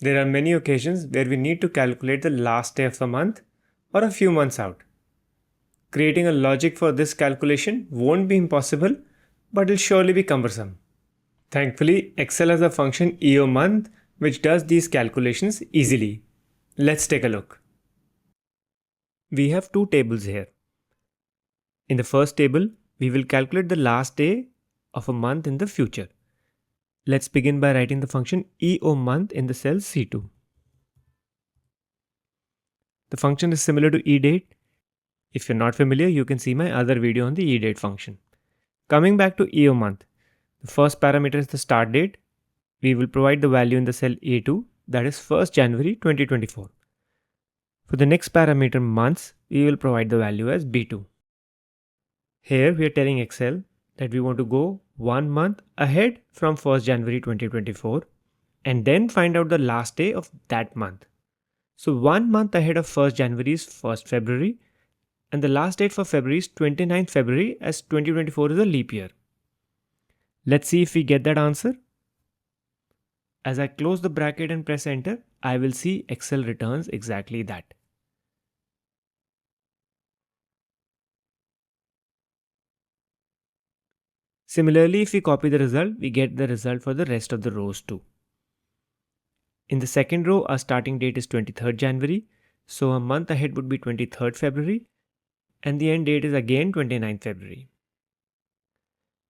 There are many occasions where we need to calculate the last day of the month or a few months out. Creating a logic for this calculation won't be impossible, but it'll surely be cumbersome. Thankfully, Excel has a function EOMONTH which does these calculations easily. Let's take a look. We have two tables here. In the first table, we will calculate the last day of a month in the future. Let's begin by writing the function EOMONTH in the cell C2. The function is similar to eDate. If you're not familiar, you can see my other video on the eDate function. Coming back to EOMONTH, the first parameter is the start date. We will provide the value in the cell A2, that is 1st January 2024. For the next parameter months, we will provide the value as B2. Here we are telling Excel that we want to go 1 month ahead from 1st January 2024 and then find out the last day of that month. So 1 month ahead of 1st January is 1st February and the last date for February is 29th February as 2024 is a leap year. Let's see if we get that answer. As I close the bracket and press enter, I will see Excel returns exactly that. Similarly, if we copy the result, we get the result for the rest of the rows too. In the second row, our starting date is 23rd January, so a month ahead would be 23rd February, and the end date is again 29th February.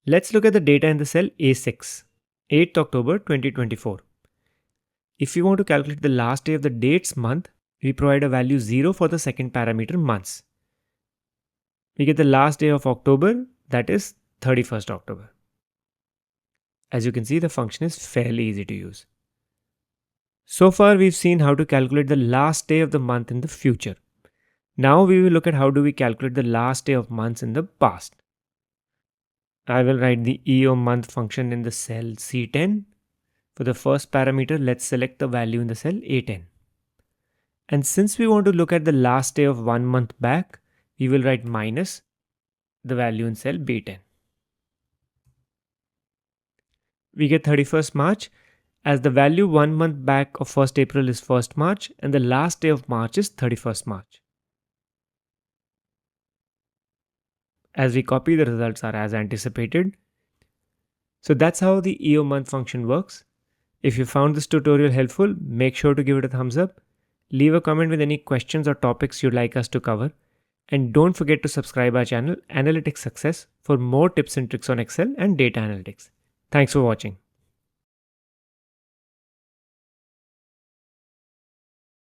Let's look at the data in the cell A6, 8th October 2024. If we want to calculate the last day of the dates month, we provide a value 0 for the second parameter months. We get the last day of October, that is 31st October. As you can see, the function is fairly easy to use. So far, we've seen how to calculate the last day of the month in the future. Now we will look at how do we calculate the last day of months in the past. I will write the EOMONTH function in the cell C10. For the first parameter, let's select the value in the cell A10. And since we want to look at the last day of 1 month back, we will write minus the value in cell B10. We get 31st March as the value 1 month back of 1st April is 1st March and the last day of March is 31st March. As we copy, the results are as anticipated. So that's how the EOMONTH function works. If you found this tutorial helpful, make sure to give it a thumbs up. Leave a comment with any questions or topics you'd like us to cover. And don't forget to subscribe our channel Analytics Success for more tips and tricks on Excel and data analytics. Thanks for watching.